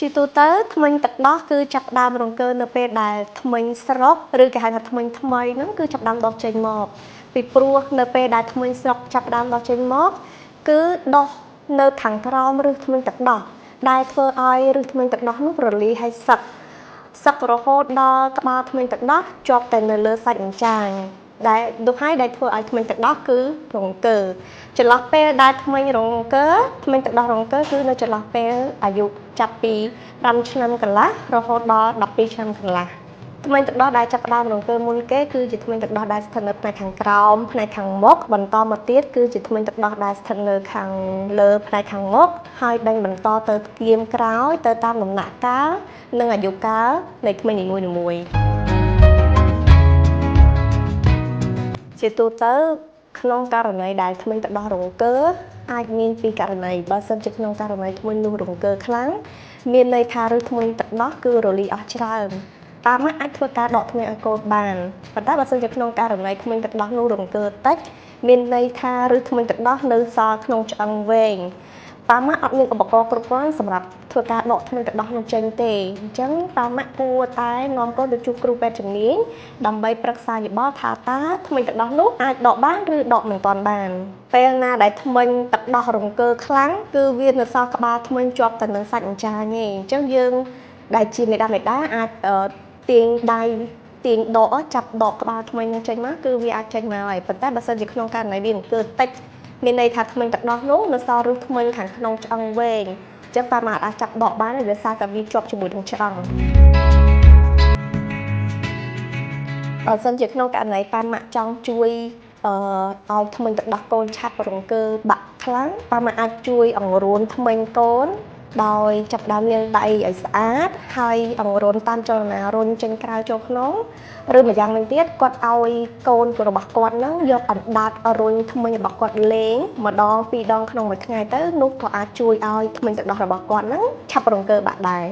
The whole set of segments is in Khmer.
ជាទូទៅធ្មេញទឹកដោះគឺចាប់ផ្ដើមរង្គើនៅពេលដែលធ្មេញស្រុកឬគេហៅថាធ្មេញថ្មីហ្នឹងគឺចាប់ផ្ដើមដុះចេញមកពីព្រោះនៅពេលដែលធ្មេញស្រុកចាប់ផ្ដើមដុះចេញមកគឺដុះនៅខាងក្រោមឬធ្មេញទឹកដោះដែលធ្វើឲ្យឬធ្មេញទឹកដោះនោះរលាយហើយសឹករហូតដល់ក្បាលធ្មេញទឹកដោះជាប់តែនៅលើសាច់អញ្ចាញដែលនោះហើយដែលធ្វើឲ្យធ្មេញទឹកដោះគឺរង្គើចន្លោះពេលដែលធ្មេញរង្គើធ្មេញទឹកដោះរង្គើគឺនៅចន្លោះពេលអាយុចាប់ពី5ឆ្នាំកន្លះរហូតដល់12ឆ្នាំកន្លះធ្មេញទឹកដោះដែលចាប់ផ្ដើមរង្គើមុនគេគឺជាធ្មេញទឹកដោះដែលស្ថិតនៅផ្នែកខាងក្រោមផ្នែកខាងមុខបន្តមកទៀតគឺជាធ្មេញទឹកដោះដែលស្ថិតនៅខាងលើផ្នែកខាងមុខហើយដេញបន្តទៅគៀមក្រោយទៅតាមដំណាក់កាលនិងអាយុកាលនៃធ្មេញនីមួយៗជាទូទៅក្នុងករណីដែលធ្មេញទឹកដោះរង្គើអាចមានពីរករណីបើសិនជាក្នុងករណីធ្មេញនោះរង្គើខ្លាំងមានន័យថាឬធ្មេញទឹកដោះគឺរលាយអស់ច្រើនតាមមកអាចធ្វើការដកធ្មេញឲ្យកូនបានប៉ុន្តែបើសិនជាក្នុងករណីធ្មេញទឹកដោះនោះរង្គើតិចមានន័យថាឬធ្មេញទឹកដោះនៅសល់ក្នុងឆ្អឹងវែងតាមមកអត់មានឧបករណ៍គ្រប់គ្រាន់សម្រាប់ធ្វើការដកធ្មេញទឹកដោះនោះចេញទេអញ្ចឹងតាមមកគួរតែនាំកូនទៅជួបគ្រូពេទ្យជំនាញដើម្បីប្រឹក្សាយោបល់ថាតើធ្មេញទឹកដោះនោះអាចដកបានឬដកមិនទាន់បានពេលណាដែលធ្មេញទឹកដោះរង្គើខ្លាំងគឺវានៅសល់ក្បាលធ្មេញជាប់ទៅនឹងសាច់អញ្ចាញទេអញ្ចឹងយើងដែលជាមេដាអាចទាញដៃទាញដកចាប់ដកក្បាលធ្មេញនឹងចេញមកគឺវាអាចចេញមកហើយប៉ុន្តែបើសិនជាក្នុងករណីវារង្គើតិចមានន័យថាធ្មេញទឹកដោះនោះនៅសល់ឬធ្មេញខាងក្នុងឆ្អឹងវែងអញ្ចឹងតាមអាចចាប់ដកបានដោយសារតែវាជាប់ជាមួយនឹងឆ្អឹងបើសិនជាក្នុងករណីប៉ាម៉ាក់ចង់ជួយឲ្យធ្មេញទឹកដោះកូនឆាប់រង្គើបាក់ខ្លាំងប៉ាម៉ាក់អាចជួយអង្រួនធ្មេញកូនដោយចាប់ដើមលាងដៃឲ្យស្អាតហើយអង្រួនតាមចលនារុញចេញក្រៅចូលក្នុងឬម្យ៉ាងវិញទៀតគាត់ឲ្យកូនរបស់គាត់ហ្នឹងយកអណ្ដាតរុញធ្មេញរបស់គាត់លេងម្ដងពីរដងក្នុងមួយថ្ងៃទៅនោះក៏អាចជួយឲ្យធ្មេញទឹកដោះរបស់គាត់ហ្នឹងឆាប់រង្គើបាក់ដែរ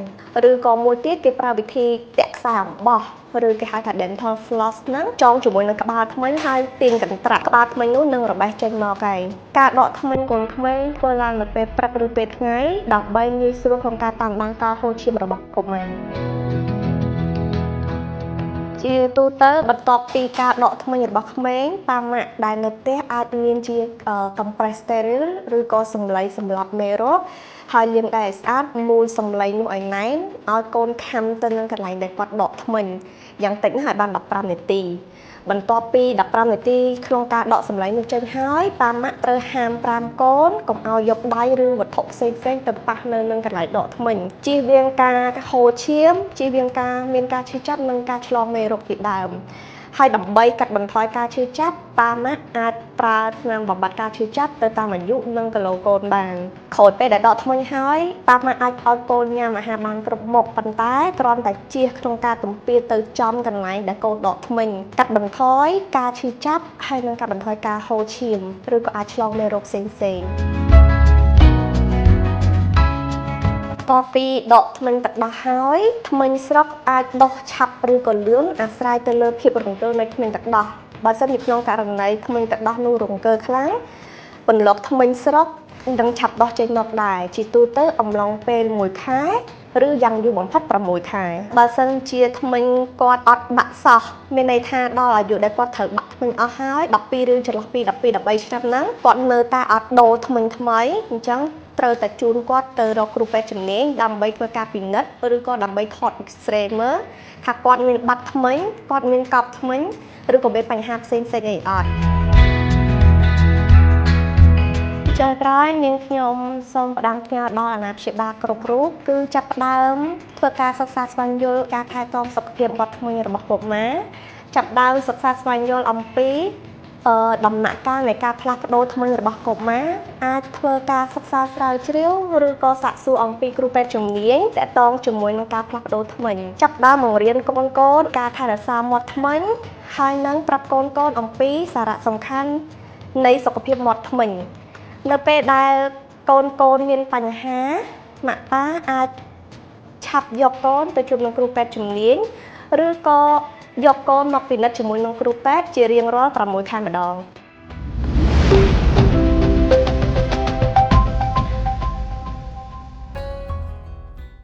ឬក៏មួយទៀតគេប្រើវិធីតាក់ខ្សែអំបោះឬគេហៅថា dental floss ហ្នឹងចងជាមួយនឹងក្បាលធ្មេញហើយទាញកន្ត្រាក់ក្បាលធ្មេញនោះនឹងរបេះចេញមកហើយការដកធ្មេញកូនក្មេងធ្វើឡើងនៅពេលព្រឹកឬពេលថ្ងៃដើម្បីងាយស្រួលក្នុងការតាមដានការហូរឈាមរបស់កុមារជាទូទៅបន្ទាប់ពីការដកធ្មេញរបស់ក្មេងប៉ាម៉ាក់ដែលនៅផ្ទះអាចមានជា compress sterile ឬក៏សម្លៃសម្លាប់មេរោគហើយលាងដៃឲ្យស្អាតមូលសម្លៃនោះឲ្យណែនឲ្យកូនខាំទៅនឹងកន្លែងដែលគាត់ដកធ្មេញយ៉ាងតិចណាស់ឲ្យបាន15នាទីបន្ទាប់ពី15នាទីក្នុងការដកសម្លៃនោះចេញហើយប៉ាម៉ាក់ត្រូវហាម5កូនកុំឲ្យយកដៃឬវត្ថុផ្សេងៗទៅប៉ះនៅនឹងកន្លែងដកធ្មេញជៀសវាងការហូរឈាមជៀសវាងការមានការឈឺចាប់និងការឆ្លងមេរោគជាដើមហើយដើម្បីកាត់បន្ថយការឈឺចាប់ប៉ាម៉ាក់អាចប្រើថ្នាំបំបាត់ការឈឺចាប់ទៅតាមអាយុនិងគីឡូកូនបានក្រោយពេលដែលដកធ្មេញហើយប៉ាម៉ាក់អាចឲ្យកូនញ៉ាំអាហារបានគ្រប់មុខប៉ុន្តែគ្រាន់តែជៀសក្នុងការទំពាទៅចំកន្លែងដែលកូនដកធ្មេញកាត់បន្ថយការឈឺចាប់ហើយនិងកាត់បន្ថយការហូរឈាមឬក៏អាចឆ្លងមេរោគផ្សេងៗតពីដកធ្មេញទឹកដោះហើយធ្មេញស្រុកអាចដុះឆាប់ឬក៏លឿនអាស្រ័យទៅលើភាពរង្គើនៃធ្មេញទឹកដោះបើសិនជាក្នុងករណីធ្មេញទឹកដោះនោះរង្គើខ្លាំងពន្លកធ្មេញស្រុកនឹងឆាប់ដុះចេញមកដែរជាទូទៅអំឡុងពេល1ខែឬយ៉ាងយូរបំផុត6ខែបើសិនជាធ្មេញគាត់អត់បាក់សោះមានន័យថាដល់អាយុដែលគាត់ត្រូវបាក់ធ្មេញអស់ហើយ12ឬចន្លោះពី12 13ឆ្នាំហ្នឹងគាត់នៅតែអត់ដូរធ្មេញថ្មីអញ្ចឹងត្រូវតែជូនគាត់ទៅរកគ្រូពេទ្យជំនាញដើម្បីធ្វើការពិនិត្យឬក៏ដើម្បីថត X-ray មើលថាគាត់មានបាត់ធ្មេញគាត់មានកប់ធ្មេញឬក៏មានបញ្ហាផ្សេងៗអីអត់ចុងក្រោយនាងខ្ញុំសូមផ្ដាំផ្ញើដល់អាណាព្យាបាលគ្រប់រូបគឺចាប់ផ្ដើមធ្វើការសិក្សាស្វែងយល់ការថែទាំសុខភាពបាត់ធ្មេញរបស់កុមារចាប់ផ្ដើមសិក្សាស្វែងយល់អំពីដំណាក់កាលនៃការផ្លាស់ប្ដូរធ្មេញរបស់កុមារអាចធ្វើការសិក្សាស្រាវជ្រាវឬក៏សាកសួរអំពីគ្រូពេទ្យជំនាញទាក់ទងជាមួយនឹងការផ្លាស់ប្ដូរធ្មេញចាប់ផ្ដើមបង្រៀនកូនការថែរក្សាមាត់ធ្មេញហើយនឹងប្រាប់កូនអំពីសារៈសំខាន់នៃសុខភាពមាត់ធ្មេញនៅពេលដែលកូនមានបញ្ហាម៉ាក់ប៉ាអាចឆាប់យកកូនទៅជួបនឹងគ្រូពេទ្យជំនាញឬក៏យកកូនមកពិនិត្យជាមួយនឹងគ្រូពេទ្យជារៀងរាល់6ខែម្ដង